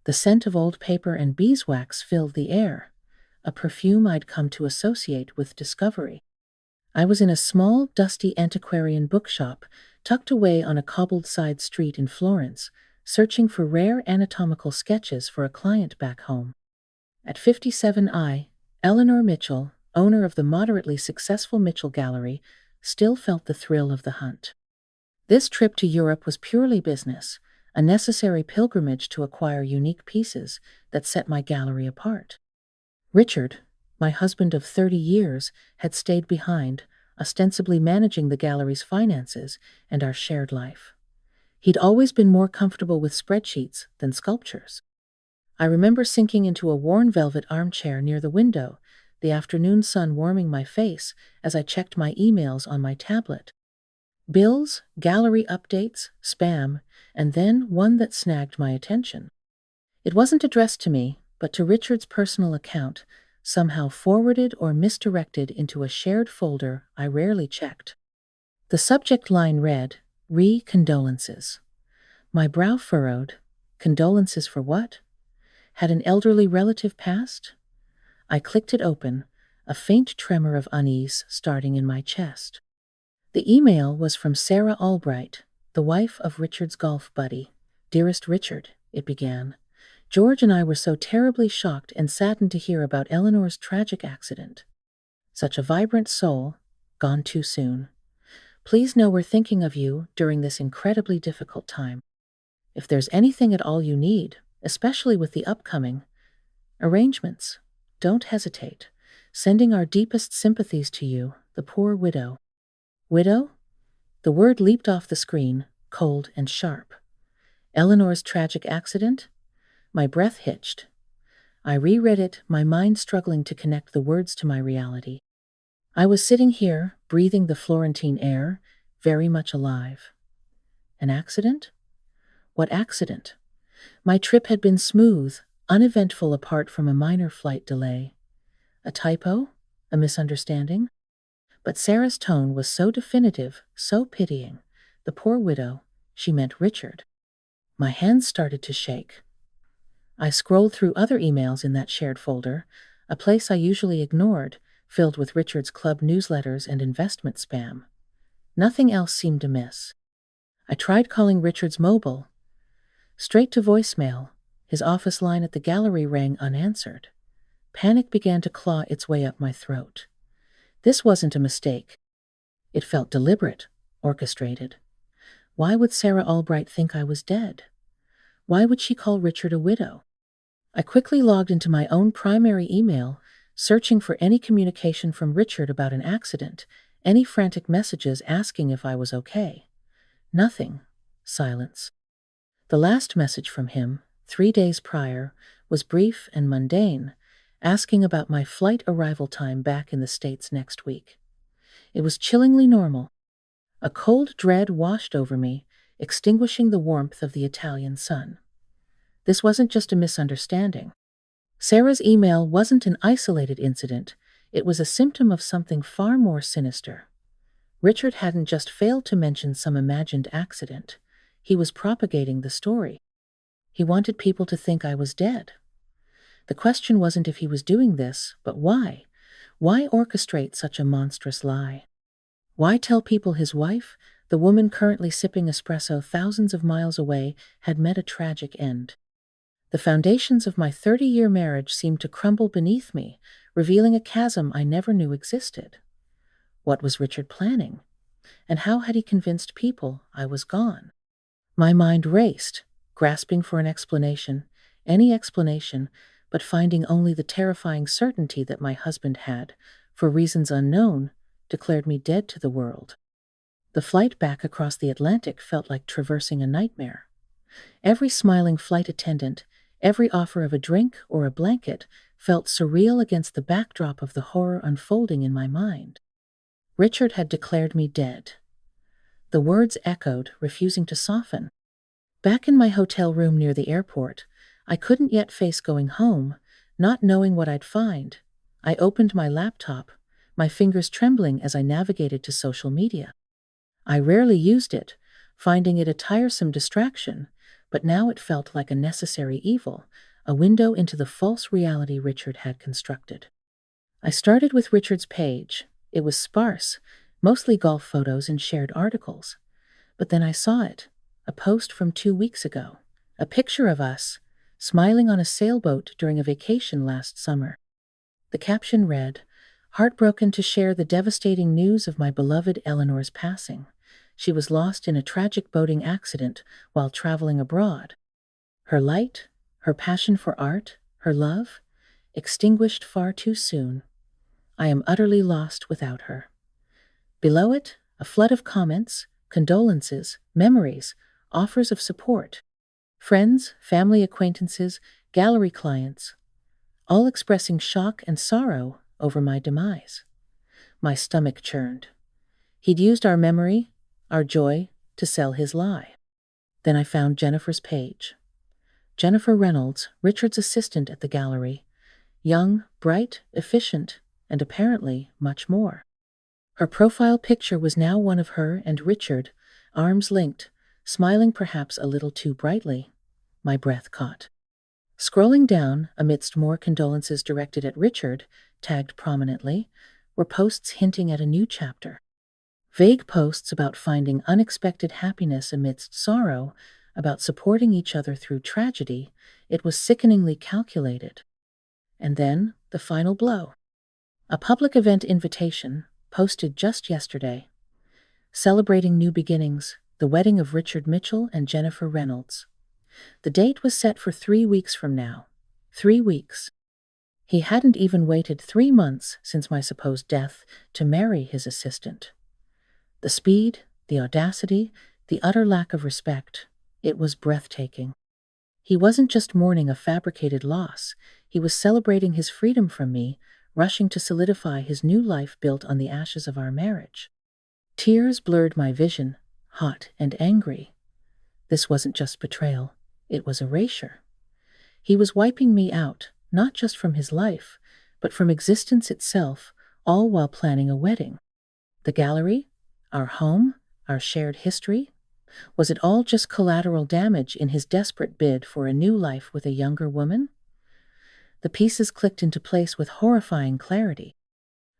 The scent of old paper and beeswax filled the air, a perfume I'd come to associate with discovery. I was in a small, dusty antiquarian bookshop tucked away on a cobbled side street in Florence, searching for rare anatomical sketches for a client back home. At 57I, Eleanor Mitchell, owner of the moderately successful Mitchell Gallery, still felt the thrill of the hunt. This trip to Europe was purely business, a necessary pilgrimage to acquire unique pieces that set my gallery apart. Richard, my husband of 30 years, had stayed behind, ostensibly managing the gallery's finances and our shared life. He'd always been more comfortable with spreadsheets than sculptures. I remember sinking into a worn velvet armchair near the window, the afternoon sun warming my face as I checked my emails on my tablet. Bills, gallery updates, spam, and then one that snagged my attention. It wasn't addressed to me, but to Richard's personal account, somehow forwarded or misdirected into a shared folder I rarely checked. The subject line read, "Condolences." My brow furrowed. Condolences for what? Had an elderly relative passed? I clicked it open, a faint tremor of unease starting in my chest. The email was from Sarah Albright, the wife of Richard's golf buddy. "Dearest Richard," it began, "George and I were so terribly shocked and saddened to hear about Eleanor's tragic accident. Such a vibrant soul, gone too soon. Please know we're thinking of you during this incredibly difficult time. If there's anything at all you need, especially with the upcoming arrangements, don't hesitate. Sending our deepest sympathies to you, the poor widow." Widow? The word leaped off the screen, cold and sharp. Eleanor's tragic accident? My breath hitched. I reread it, my mind struggling to connect the words to my reality. I was sitting here, breathing the Florentine air, very much alive. An accident? What accident? My trip had been smooth, uneventful apart from a minor flight delay. A typo? A misunderstanding? But Sarah's tone was so definitive, so pitying. The poor widow, she meant Richard. My hands started to shake. I scrolled through other emails in that shared folder, a place I usually ignored, filled with Richard's club newsletters and investment spam. Nothing else seemed amiss. I tried calling Richard's mobile. Straight to voicemail, his office line at the gallery rang unanswered. Panic began to claw its way up my throat. This wasn't a mistake. It felt deliberate, orchestrated. Why would Sarah Albright think I was dead? Why would she call Richard a widow? I quickly logged into my own primary email, searching for any communication from Richard about an accident, any frantic messages asking if I was okay. Nothing. Silence. The last message from him, 3 days prior, was brief and mundane, asking about my flight arrival time back in the States next week. It was chillingly normal. A cold dread washed over me, extinguishing the warmth of the Italian sun. This wasn't just a misunderstanding. Sarah's email wasn't an isolated incident, it was a symptom of something far more sinister. Richard hadn't just failed to mention some imagined accident. He was propagating the story. He wanted people to think I was dead. The question wasn't if he was doing this, but why? Why orchestrate such a monstrous lie? Why tell people his wife, the woman currently sipping espresso thousands of miles away, had met a tragic end? The foundations of my 30-year marriage seemed to crumble beneath me, revealing a chasm I never knew existed. What was Richard planning? And how had he convinced people I was gone? My mind raced, grasping for an explanation, any explanation, but finding only the terrifying certainty that my husband had, for reasons unknown, declared me dead to the world. The flight back across the Atlantic felt like traversing a nightmare. Every smiling flight attendant, every offer of a drink or a blanket felt surreal against the backdrop of the horror unfolding in my mind. Richard had declared me dead. The words echoed, refusing to soften. Back in my hotel room near the airport, I couldn't yet face going home, not knowing what I'd find. I opened my laptop, my fingers trembling as I navigated to social media. I rarely used it, finding it a tiresome distraction, but now it felt like a necessary evil, a window into the false reality Richard had constructed. I started with Richard's page. It was sparse, mostly golf photos and shared articles. But then I saw it, a post from 2 weeks ago, a picture of us, smiling on a sailboat during a vacation last summer. The caption read, "Heartbroken to share the devastating news of my beloved Eleanor's passing. She was lost in a tragic boating accident while traveling abroad. Her light, her passion for art, her love, extinguished far too soon. I am utterly lost without her." Below it, a flood of comments, condolences, memories, offers of support. Friends, family acquaintances, gallery clients, all expressing shock and sorrow over my demise. My stomach churned. He'd used our memory, our joy, to sell his lie. Then I found Jennifer's page. Jennifer Reynolds, Richard's assistant at the gallery. Young, bright, efficient, and apparently much more. Her profile picture was now one of her and Richard, arms linked, smiling perhaps a little too brightly. My breath caught. Scrolling down, amidst more condolences directed at Richard, tagged prominently, were posts hinting at a new chapter. Vague posts about finding unexpected happiness amidst sorrow, about supporting each other through tragedy. It was sickeningly calculated. And then, the final blow. A public event invitation, posted just yesterday. Celebrating new beginnings, the wedding of Richard Mitchell and Jennifer Reynolds. The date was set for 3 weeks from now. 3 weeks. He hadn't even waited 3 months since my supposed death to marry his assistant. The speed, the audacity, the utter lack of respect, it was breathtaking. He wasn't just mourning a fabricated loss, he was celebrating his freedom from me, rushing to solidify his new life built on the ashes of our marriage. Tears blurred my vision, hot and angry. This wasn't just betrayal, it was erasure. He was wiping me out, not just from his life, but from existence itself, all while planning a wedding. The gallery, our home, our shared history, was it all just collateral damage in his desperate bid for a new life with a younger woman? The pieces clicked into place with horrifying clarity.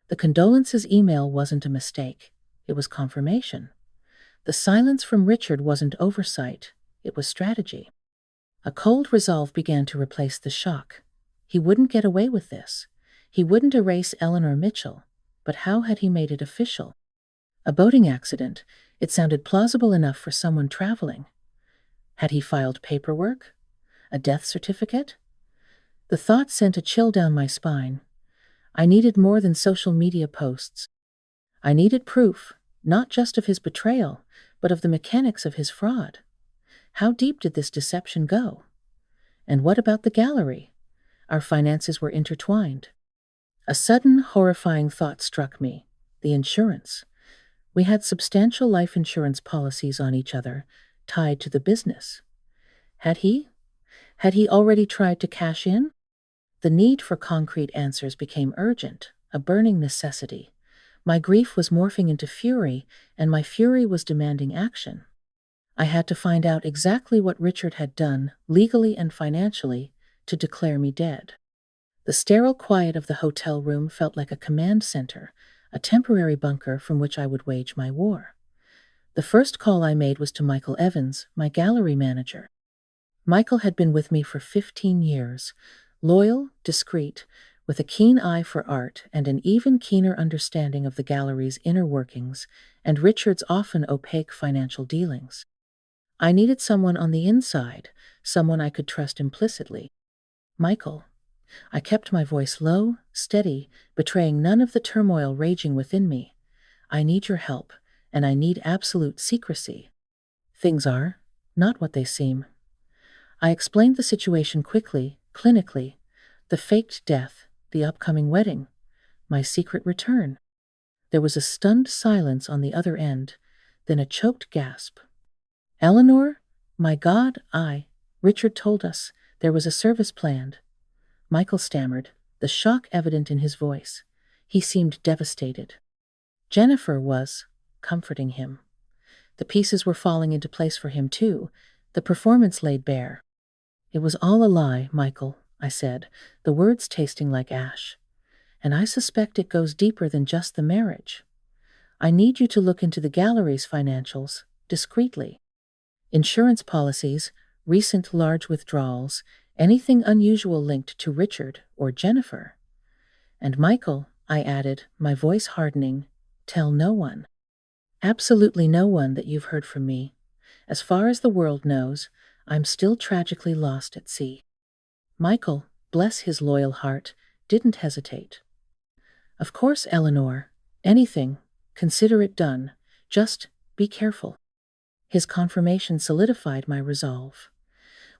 The condolences email wasn't a mistake, it was confirmation. The silence from Richard wasn't oversight, it was strategy. A cold resolve began to replace the shock. He wouldn't get away with this. He wouldn't erase Eleanor Mitchell, but how had he made it official? A boating accident, it sounded plausible enough for someone traveling. Had he filed paperwork? A death certificate? The thought sent a chill down my spine. I needed more than social media posts. I needed proof, not just of his betrayal, but of the mechanics of his fraud. How deep did this deception go? And what about the gallery? Our finances were intertwined. A sudden, horrifying thought struck me. The insurance. We had substantial life insurance policies on each other, tied to the business. Had he? Had he already tried to cash in? The need for concrete answers became urgent, a burning necessity. My grief was morphing into fury, and my fury was demanding action. I had to find out exactly what Richard had done, legally and financially, to declare me dead. The sterile quiet of the hotel room felt like a command center, a temporary bunker from which I would wage my war. The first call I made was to Michael Evans, my gallery manager. Michael had been with me for 15 years, loyal, discreet, with a keen eye for art and an even keener understanding of the gallery's inner workings and Richard's often opaque financial dealings. I needed someone on the inside, someone I could trust implicitly. Michael. I kept my voice low, steady, betraying none of the turmoil raging within me. I need your help, and I need absolute secrecy. Things are not what they seem. I explained the situation quickly, clinically. The faked death, the upcoming wedding, my secret return. There was a stunned silence on the other end, then a choked gasp. Eleanor? My God, Richard told us there was a service planned. Michael stammered, the shock evident in his voice. He seemed devastated. Jennifer was comforting him. The pieces were falling into place for him too, The performance laid bare. "It was all a lie, Michael," I said, the words tasting like ash. "And I suspect it goes deeper than just the marriage. I need you to look into the gallery's financials, discreetly. Insurance policies, recent large withdrawals, anything unusual linked to Richard or Jennifer. And Michael," I added, my voice hardening, "tell no one. Absolutely no one that you've heard from me. As far as the world knows, I'm still tragically lost at sea." Michael, bless his loyal heart, didn't hesitate. "Of course, Eleanor. Anything. Consider it done. Just be careful." His confirmation solidified my resolve.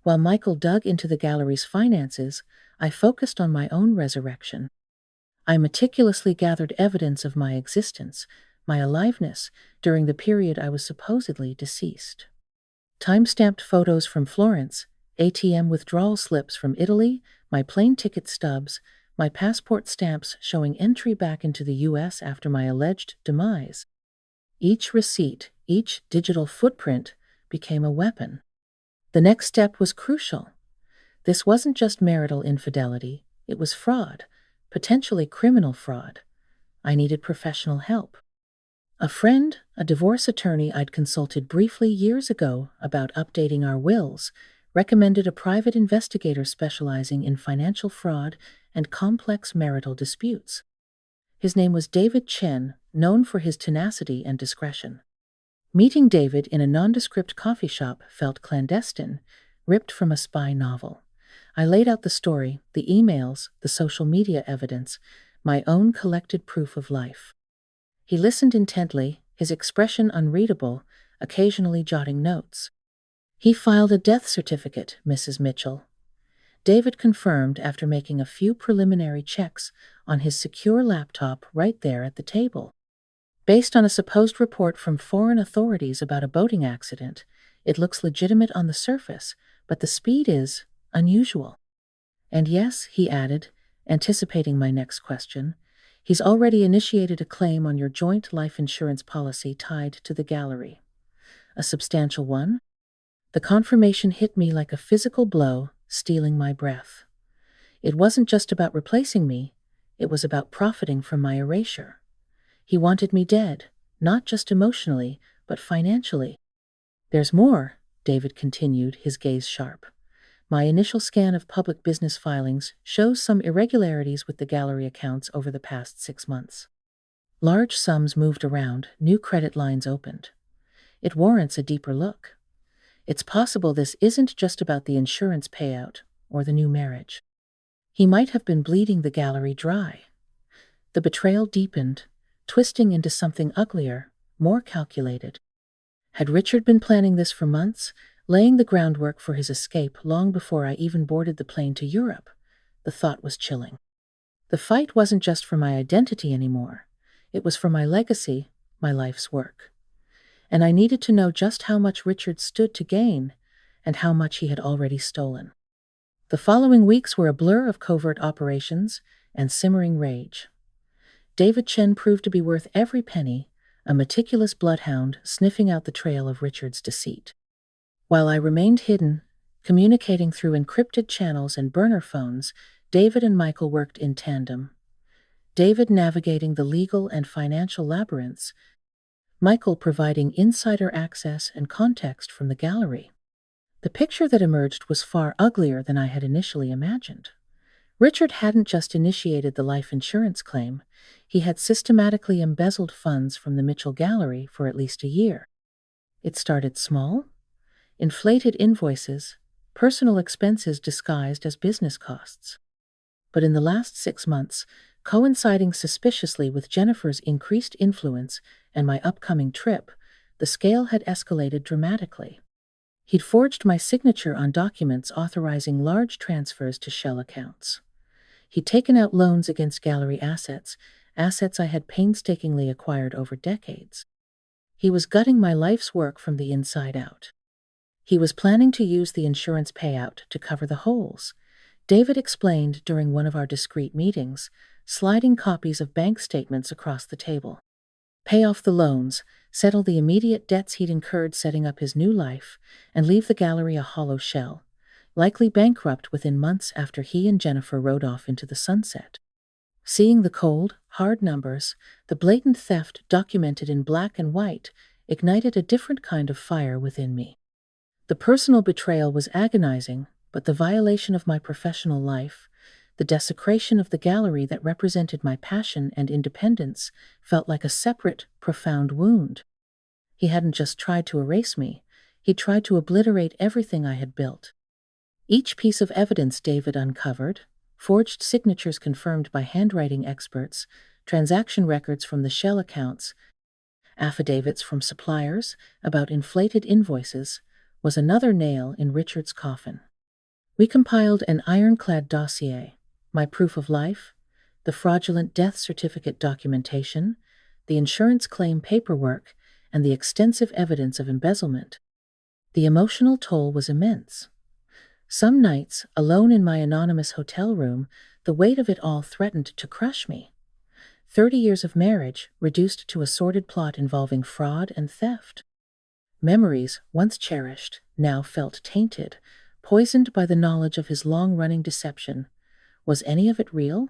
While Michael dug into the gallery's finances, I focused on my own resurrection. I meticulously gathered evidence of my existence, my aliveness, during the period I was supposedly deceased. Time-stamped photos from Florence, ATM withdrawal slips from Italy, my plane ticket stubs, my passport stamps showing entry back into the U.S. after my alleged demise. Each receipt, each digital footprint became a weapon. The next step was crucial. This wasn't just marital infidelity, it was fraud, potentially criminal fraud. I needed professional help. A friend, a divorce attorney I'd consulted briefly years ago about updating our wills, recommended a private investigator specializing in financial fraud and complex marital disputes. His name was David Chen, known for his tenacity and discretion. Meeting David in a nondescript coffee shop felt clandestine, ripped from a spy novel. I laid out the story, the emails, the social media evidence, my own collected proof of life. He listened intently, his expression unreadable, occasionally jotting notes. "He filed a death certificate, Mrs. Mitchell," David confirmed after making a few preliminary checks on his secure laptop right there at the table. "Based on a supposed report from foreign authorities about a boating accident, it looks legitimate on the surface, but the speed is unusual. And yes," he added, anticipating my next question, "he's already initiated a claim on your joint life insurance policy tied to the gallery. A substantial one?" The confirmation hit me like a physical blow, stealing my breath. It wasn't just about replacing me, it was about profiting from my erasure. He wanted me dead, not just emotionally, but financially. "There's more," David continued, his gaze sharp. "My initial scan of public business filings shows some irregularities with the gallery accounts over the past 6 months. Large sums moved around, new credit lines opened. It warrants a deeper look. It's possible this isn't just about the insurance payout or the new marriage. He might have been bleeding the gallery dry." The betrayal deepened, twisting into something uglier, more calculated. Had Richard been planning this for months, laying the groundwork for his escape long before I even boarded the plane to Europe? The thought was chilling. The fight wasn't just for my identity anymore. It was for my legacy, my life's work. And I needed to know just how much Richard stood to gain and how much he had already stolen. The following weeks were a blur of covert operations and simmering rage. David Chen proved to be worth every penny, a meticulous bloodhound sniffing out the trail of Richard's deceit. While I remained hidden, communicating through encrypted channels and burner phones, David and Michael worked in tandem. David navigating the legal and financial labyrinths, Michael providing insider access and context from the gallery. The picture that emerged was far uglier than I had initially imagined. Richard hadn't just initiated the life insurance claim, he had systematically embezzled funds from the Mitchell Gallery for at least a year. It started small. Inflated invoices, personal expenses disguised as business costs. But in the last 6 months, coinciding suspiciously with Jennifer's increased influence and my upcoming trip, the scale had escalated dramatically. He'd forged my signature on documents authorizing large transfers to shell accounts. He'd taken out loans against gallery assets I had painstakingly acquired over decades. He was gutting my life's work from the inside out. He was planning to use the insurance payout to cover the holes, David explained during one of our discreet meetings, sliding copies of bank statements across the table. pay off the loans, settle the immediate debts he'd incurred setting up his new life, and leave the gallery a hollow shell, likely bankrupt within months after he and Jennifer rode off into the sunset. Seeing the cold, hard numbers, the blatant theft documented in black and white, ignited a different kind of fire within me. The personal betrayal was agonizing, but the violation of my professional life, the desecration of the gallery that represented my passion and independence, felt like a separate, profound wound. He hadn't just tried to erase me, he tried to obliterate everything I had built. Each piece of evidence David uncovered, forged signatures confirmed by handwriting experts, transaction records from the shell accounts, affidavits from suppliers about inflated invoices, was another nail in Richard's coffin. We compiled an ironclad dossier, my proof of life, the fraudulent death certificate documentation, the insurance claim paperwork, and the extensive evidence of embezzlement. The emotional toll was immense. Some nights, alone in my anonymous hotel room, the weight of it all threatened to crush me. 30 years of marriage reduced to a sordid plot involving fraud and theft. Memories, once cherished, now felt tainted, poisoned by the knowledge of his long-running deception. Was any of it real?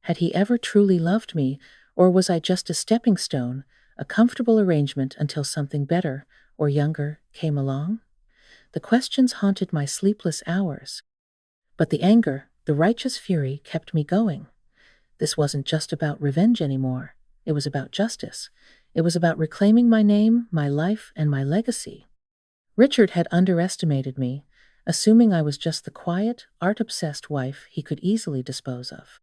Had he ever truly loved me, or was I just a stepping stone, a comfortable arrangement until something better, or younger, came along? The questions haunted my sleepless hours. But the anger, the righteous fury, kept me going. This wasn't just about revenge anymore. It was about justice. It was about reclaiming my name, my life, and my legacy. Richard had underestimated me, assuming I was just the quiet, art-obsessed wife he could easily dispose of.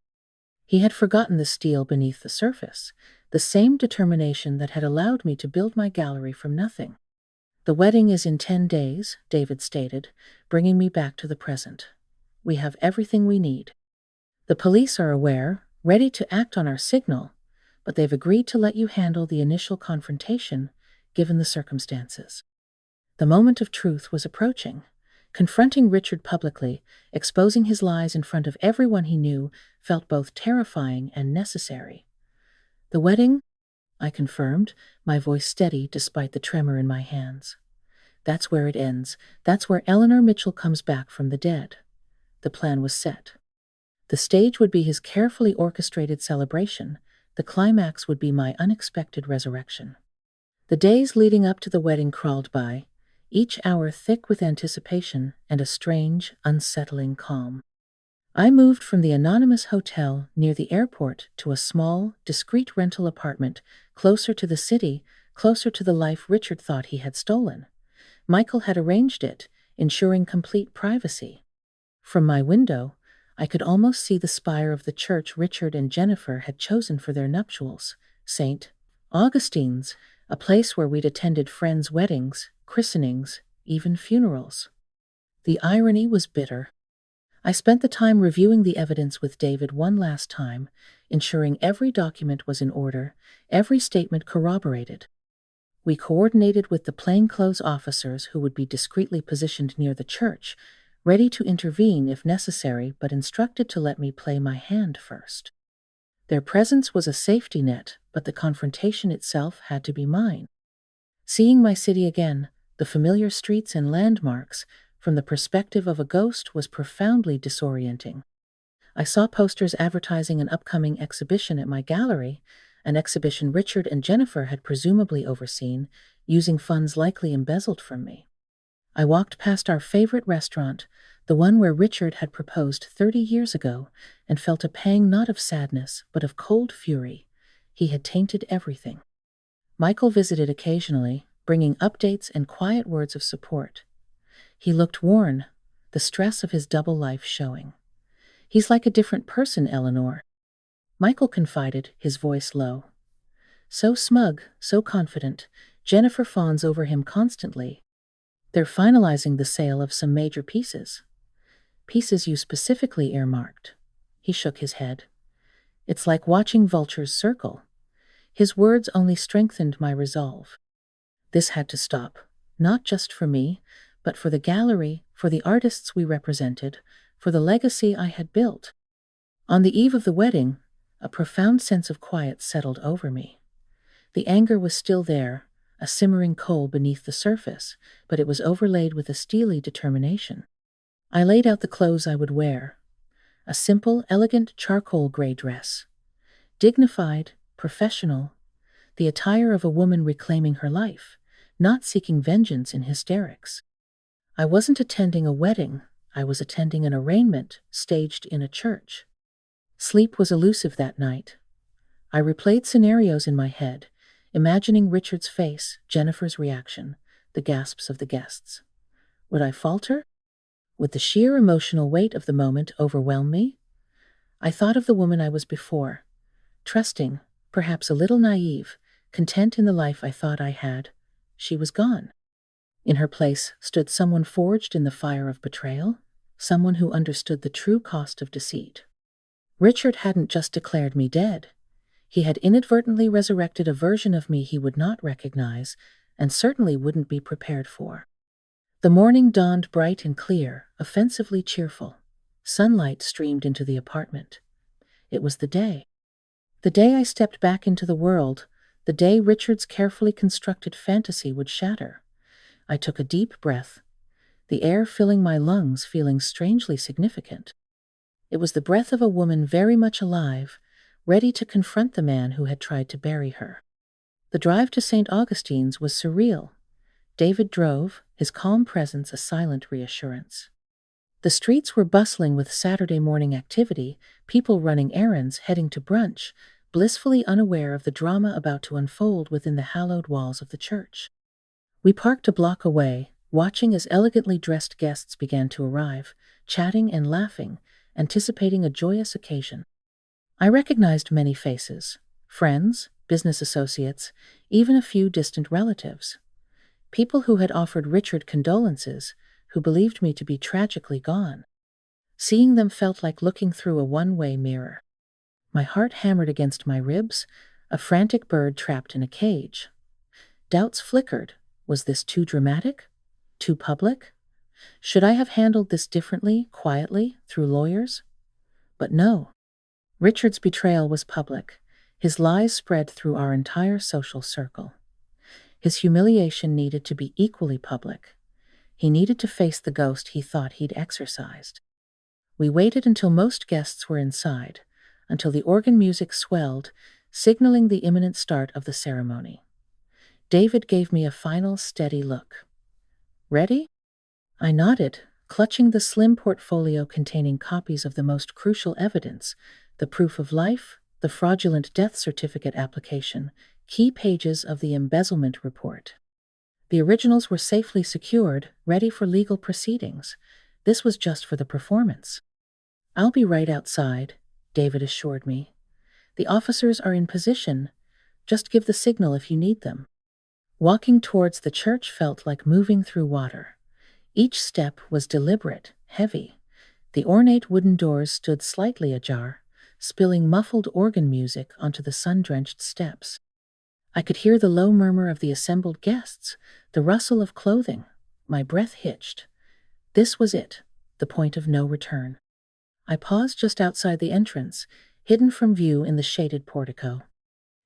He had forgotten the steel beneath the surface, the same determination that had allowed me to build my gallery from nothing. "The wedding is in 10 days, David stated, bringing me back to the present. "We have everything we need. The police are aware, ready to act on our signal, but they've agreed to let you handle the initial confrontation, given the circumstances." The moment of truth was approaching. Confronting Richard publicly, exposing his lies in front of everyone he knew, felt both terrifying and necessary. "The wedding?" I confirmed, my voice steady despite the tremor in my hands. "That's where it ends. That's where Eleanor Mitchell comes back from the dead." The plan was set. The stage would be his carefully orchestrated celebration. The climax would be my unexpected resurrection. The days leading up to the wedding crawled by, each hour thick with anticipation and a strange, unsettling calm. I moved from the anonymous hotel near the airport to a small, discreet rental apartment, closer to the city, closer to the life Richard thought he had stolen. Michael had arranged it, ensuring complete privacy. From my window, I could almost see the spire of the church Richard and Jennifer had chosen for their nuptials, St. Augustine's, a place where we'd attended friends' weddings, christenings, even funerals. The irony was bitter. I spent the time reviewing the evidence with David one last time, ensuring every document was in order, every statement corroborated. We coordinated with the plainclothes officers who would be discreetly positioned near the church, ready to intervene if necessary but instructed to let me play my hand first. Their presence was a safety net, but the confrontation itself had to be mine. Seeing my city again, the familiar streets and landmarks, from the perspective of a ghost was profoundly disorienting. I saw posters advertising an upcoming exhibition at my gallery, an exhibition Richard and Jennifer had presumably overseen, using funds likely embezzled from me. I walked past our favorite restaurant, the one where Richard had proposed 30 years ago, and felt a pang not of sadness, but of cold fury. He had tainted everything. Michael visited occasionally, bringing updates and quiet words of support. He looked worn, the stress of his double life showing. "He's like a different person, Eleanor," Michael confided, his voice low. "So smug, so confident, Jennifer fawns over him constantly. They're finalizing the sale of some major pieces. Pieces you specifically earmarked." He shook his head. "It's like watching vultures circle." His words only strengthened my resolve. This had to stop, not just for me, but for the gallery, for the artists we represented, for the legacy I had built. On the eve of the wedding, a profound sense of quiet settled over me. The anger was still there, a simmering coal beneath the surface, but it was overlaid with a steely determination. I laid out the clothes I would wear. A simple, elegant charcoal gray dress. Dignified, professional, the attire of a woman reclaiming her life, not seeking vengeance in hysterics. I wasn't attending a wedding, I was attending an arraignment staged in a church. Sleep was elusive that night. I replayed scenarios in my head, imagining Richard's face, Jennifer's reaction, the gasps of the guests. Would I falter? Would the sheer emotional weight of the moment overwhelm me? I thought of the woman I was before, trusting, perhaps a little naive, content in the life I thought I had. She was gone. In her place stood someone forged in the fire of betrayal, someone who understood the true cost of deceit. Richard hadn't just declared me dead. He had inadvertently resurrected a version of me he would not recognize, and certainly wouldn't be prepared for. The morning dawned bright and clear, offensively cheerful. Sunlight streamed into the apartment. It was the day. The day I stepped back into the world, the day Richard's carefully constructed fantasy would shatter. I took a deep breath, the air filling my lungs feeling strangely significant. It was the breath of a woman very much alive, ready to confront the man who had tried to bury her. The drive to St. Augustine's was surreal. David drove, his calm presence a silent reassurance. The streets were bustling with Saturday morning activity, people running errands, heading to brunch, blissfully unaware of the drama about to unfold within the hallowed walls of the church. We parked a block away, watching as elegantly dressed guests began to arrive, chatting and laughing, anticipating a joyous occasion. I recognized many faces, friends, business associates, even a few distant relatives. People who had offered Richard condolences, who believed me to be tragically gone. Seeing them felt like looking through a one-way mirror. My heart hammered against my ribs, a frantic bird trapped in a cage. Doubts flickered. Was this too dramatic? Too public? Should I have handled this differently, quietly, through lawyers? But no. Richard's betrayal was public. His lies spread through our entire social circle. His humiliation needed to be equally public. He needed to face the ghost he thought he'd exorcised. We waited until most guests were inside, until the organ music swelled, signaling the imminent start of the ceremony. David gave me a final steady look. Ready? I nodded, clutching the slim portfolio containing copies of the most crucial evidence, the proof of life, the fraudulent death certificate application, key pages of the embezzlement report. The originals were safely secured, ready for legal proceedings. This was just for the performance. I'll be right outside, David assured me. The officers are in position. Just give the signal if you need them. Walking towards the church felt like moving through water. Each step was deliberate, heavy. The ornate wooden doors stood slightly ajar, spilling muffled organ music onto the sun-drenched steps. I could hear the low murmur of the assembled guests, the rustle of clothing. My breath hitched. This was it, the point of no return. I paused just outside the entrance, hidden from view in the shaded portico.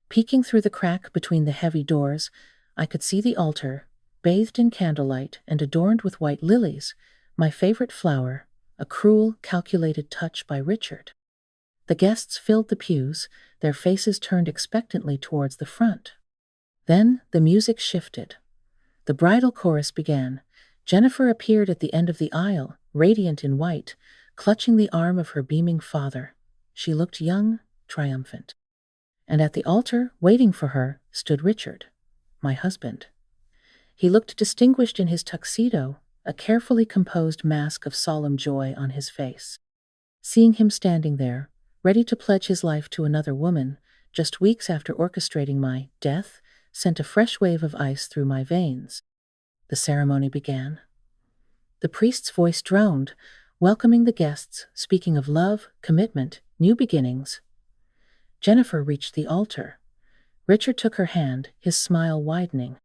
Peeking through the crack between the heavy doors, I could see the altar, bathed in candlelight and adorned with white lilies, my favorite flower, a cruel, calculated touch by Richard. The guests filled the pews, their faces turned expectantly towards the front. Then the music shifted. The bridal chorus began. Jennifer appeared at the end of the aisle, radiant in white, clutching the arm of her beaming father. She looked young, triumphant. And at the altar, waiting for her, stood Richard, my husband. He looked distinguished in his tuxedo, a carefully composed mask of solemn joy on his face. Seeing him standing there, ready to pledge his life to another woman, just weeks after orchestrating my death, sent a fresh wave of ice through my veins. The ceremony began. The priest's voice droned, welcoming the guests, speaking of love, commitment, new beginnings. Jennifer reached the altar. Richard took her hand, his smile widening.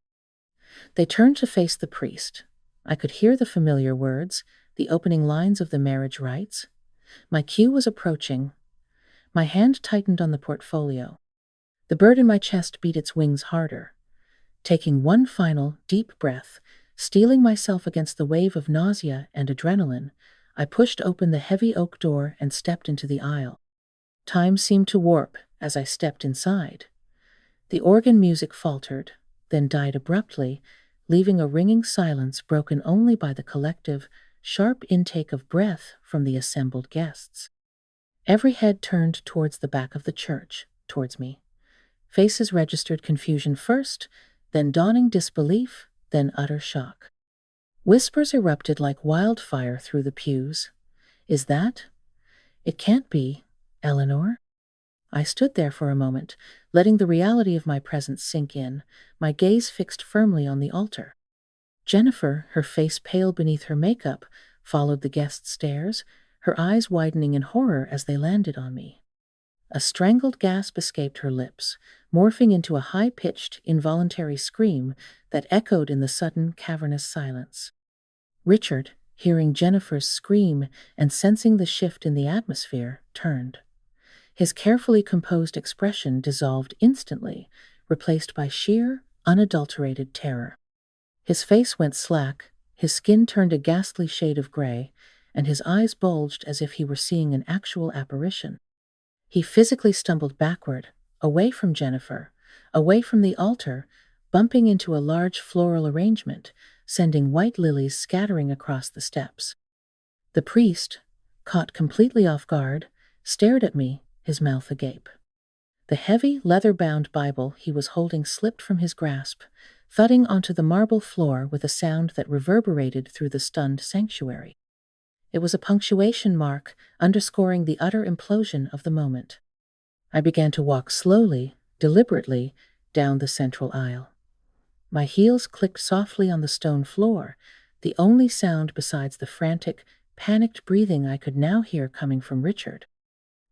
They turned to face the priest. I could hear the familiar words, the opening lines of the marriage rites. My cue was approaching. My hand tightened on the portfolio. The bird in my chest beat its wings harder. Taking one final, deep breath, steeling myself against the wave of nausea and adrenaline, I pushed open the heavy oak door and stepped into the aisle. Time seemed to warp as I stepped inside. The organ music faltered, then died abruptly, leaving a ringing silence broken only by the collective, sharp intake of breath from the assembled guests. Every head turned towards the back of the church, towards me. Faces registered confusion first, then dawning disbelief, then utter shock. Whispers erupted like wildfire through the pews. Is that? It can't be, Eleanor? I stood there for a moment, letting the reality of my presence sink in, my gaze fixed firmly on the altar. Jennifer, her face pale beneath her makeup, followed the guest's stares, her eyes widening in horror as they landed on me. A strangled gasp escaped her lips, morphing into a high-pitched, involuntary scream that echoed in the sudden, cavernous silence. Richard, hearing Jennifer's scream and sensing the shift in the atmosphere, turned. His carefully composed expression dissolved instantly, replaced by sheer, unadulterated terror. His face went slack, his skin turned a ghastly shade of gray, and his eyes bulged as if he were seeing an actual apparition. He physically stumbled backward, away from Jennifer, away from the altar, bumping into a large floral arrangement, sending white lilies scattering across the steps. The priest, caught completely off guard, stared at me, his mouth agape. The heavy, leather-bound Bible he was holding slipped from his grasp, thudding onto the marble floor with a sound that reverberated through the stunned sanctuary. It was a punctuation mark, underscoring the utter implosion of the moment. I began to walk slowly, deliberately, down the central aisle. My heels clicked softly on the stone floor, the only sound besides the frantic, panicked breathing I could now hear coming from Richard.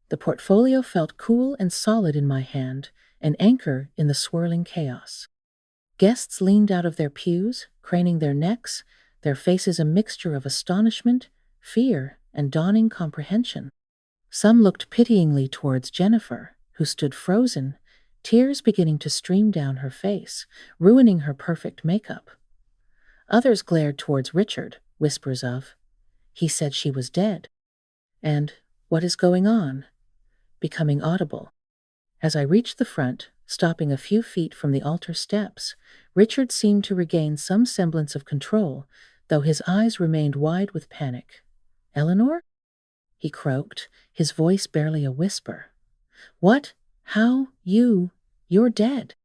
The portfolio felt cool and solid in my hand, an anchor in the swirling chaos. Guests leaned out of their pews, craning their necks, their faces a mixture of astonishment, fear, and dawning comprehension. Some looked pityingly towards Jennifer, who stood frozen, tears beginning to stream down her face, ruining her perfect makeup. Others glared towards Richard, whispers of, "He said she was dead," and "What is going on?" becoming audible. As I reached the front, stopping a few feet from the altar steps, Richard seemed to regain some semblance of control, though his eyes remained wide with panic. "Eleanor?" he croaked, his voice barely a whisper. "What? How? You're dead."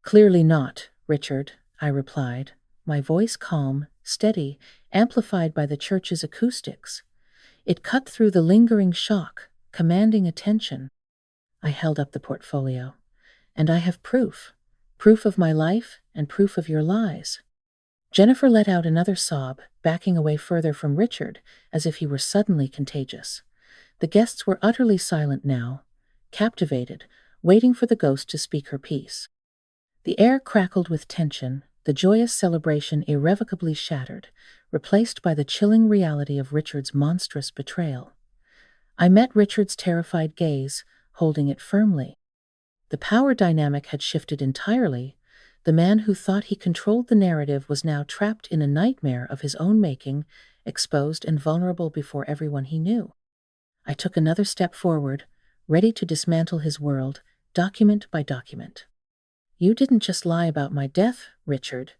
"Clearly not, Richard," I replied, my voice calm, steady, amplified by the church's acoustics. It cut through the lingering shock, commanding attention. I held up the portfolio. "And I have proof. Proof of my life and proof of your lies." Jennifer let out another sob, backing away further from Richard, as if he were suddenly contagious. The guests were utterly silent now, captivated, waiting for the ghost to speak her piece. The air crackled with tension, the joyous celebration irrevocably shattered, replaced by the chilling reality of Richard's monstrous betrayal. I met Richard's terrified gaze, holding it firmly. The power dynamic had shifted entirely. The man who thought he controlled the narrative was now trapped in a nightmare of his own making, exposed and vulnerable before everyone he knew. I took another step forward, ready to dismantle his world, document by document. "You didn't just lie about my death, Richard,"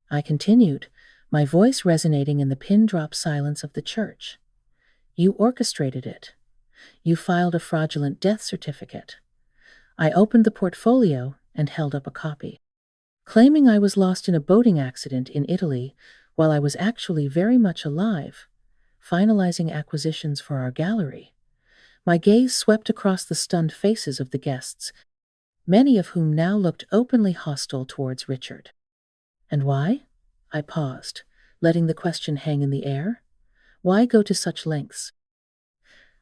I continued, my voice resonating in the pin-drop silence of the church. "You orchestrated it. You filed a fraudulent death certificate." I opened the portfolio and held up a copy. Claiming I was lost in a boating accident in Italy while I was actually very much alive, finalizing acquisitions for our gallery. My gaze swept across the stunned faces of the guests, many of whom now looked openly hostile towards Richard. "And why?" I paused, letting the question hang in the air. "Why go to such lengths?"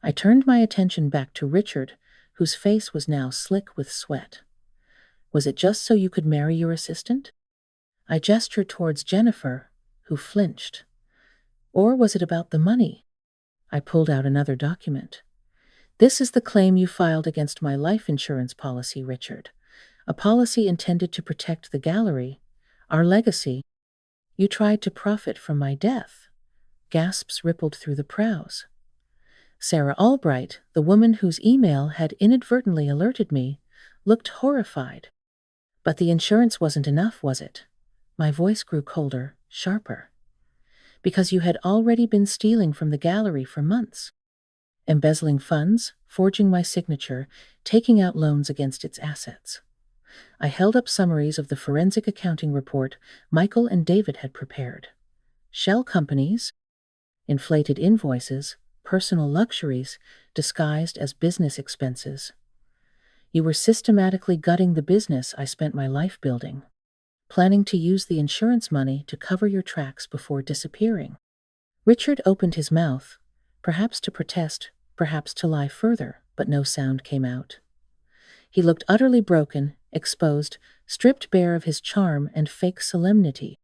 I turned my attention back to Richard, whose face was now slick with sweat. "Was it just so you could marry your assistant?" I gestured towards Jennifer, who flinched. "Or was it about the money?" I pulled out another document. "This is the claim you filed against my life insurance policy, Richard. A policy intended to protect the gallery, our legacy. You tried to profit from my death. Gasps rippled through the prows. Sarah Albright, the woman whose email had inadvertently alerted me, looked horrified. But the insurance wasn't enough, was it? My voice grew colder, sharper. Because you had already been stealing from the gallery for months. Embezzling funds, forging my signature, taking out loans against its assets. I held up summaries of the forensic accounting report Michael and David had prepared. Shell companies, inflated invoices, personal luxuries disguised as business expenses. You were systematically gutting the business I spent my life building, planning to use the insurance money to cover your tracks before disappearing. Richard opened his mouth, perhaps to protest, perhaps to lie further, but no sound came out. He looked utterly broken, exposed, stripped bare of his charm and fake solemnity.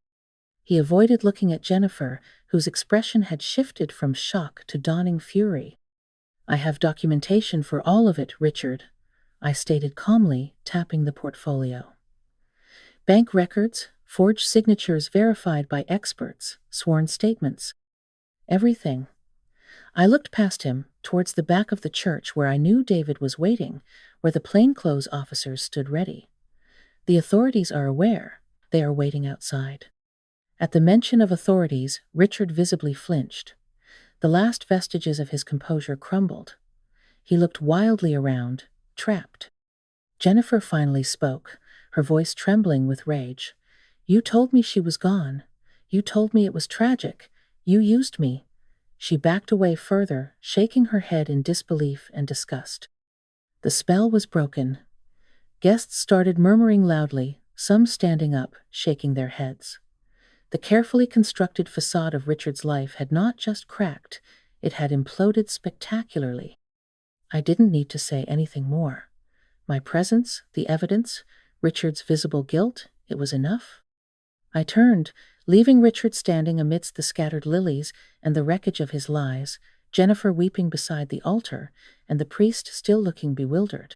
He avoided looking at Jennifer, whose expression had shifted from shock to dawning fury. I have documentation for all of it, Richard, I stated calmly, tapping the portfolio. Bank records, forged signatures verified by experts, sworn statements. Everything. I looked past him, towards the back of the church where I knew David was waiting, where the plainclothes officers stood ready. The authorities are aware. They are waiting outside. At the mention of authorities, Richard visibly flinched. The last vestiges of his composure crumbled. He looked wildly around, trapped. Jennifer finally spoke, her voice trembling with rage. You told me she was gone. You told me it was tragic. You used me. She backed away further, shaking her head in disbelief and disgust. The spell was broken. Guests started murmuring loudly, some standing up, shaking their heads. The carefully constructed facade of Richard's life had not just cracked, it had imploded spectacularly. I didn't need to say anything more. My presence, the evidence, Richard's visible guilt, it was enough. I turned, leaving Richard standing amidst the scattered lilies and the wreckage of his lies, Jennifer weeping beside the altar, and the priest still looking bewildered.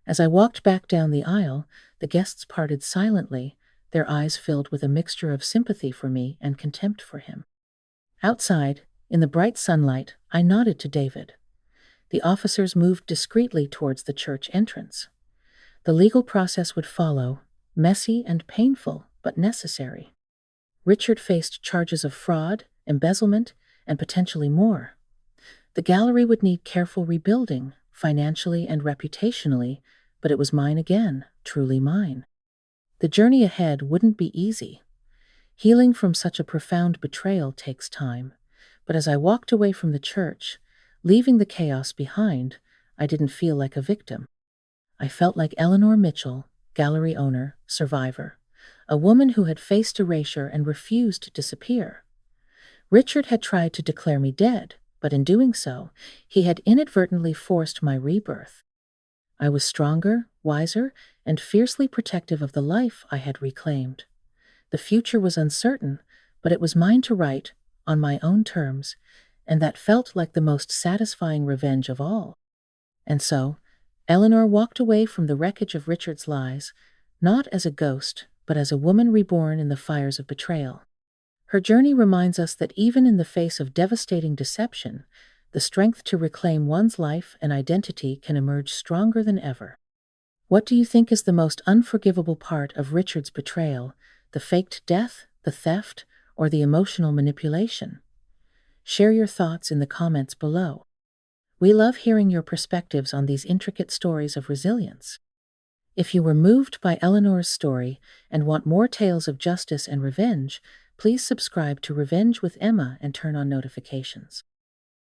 As I walked back down the aisle, the guests parted silently, their eyes filled with a mixture of sympathy for me and contempt for him. Outside, in the bright sunlight, I nodded to David. The officers moved discreetly towards the church entrance. The legal process would follow, messy and painful, but necessary. Richard faced charges of fraud, embezzlement, and potentially more. The gallery would need careful rebuilding, financially and reputationally, but it was mine again, truly mine. The journey ahead wouldn't be easy. Healing from such a profound betrayal takes time, but as I walked away from the church, leaving the chaos behind, I didn't feel like a victim. I felt like Eleanor Mitchell, gallery owner, survivor, a woman who had faced erasure and refused to disappear. Richard had tried to declare me dead, but in doing so, he had inadvertently forced my rebirth. I was stronger, wiser, and fiercely protective of the life I had reclaimed. The future was uncertain, but it was mine to write, on my own terms, and that felt like the most satisfying revenge of all. And so, Eleanor walked away from the wreckage of Richard's lies, not as a ghost, but as a woman reborn in the fires of betrayal. Her journey reminds us that even in the face of devastating deception, the strength to reclaim one's life and identity can emerge stronger than ever. What do you think is the most unforgivable part of Richard's betrayal, the faked death, the theft, or the emotional manipulation? Share your thoughts in the comments below. We love hearing your perspectives on these intricate stories of resilience. If you were moved by Eleanor's story and want more tales of justice and revenge, please subscribe to Revenge with Emma and turn on notifications.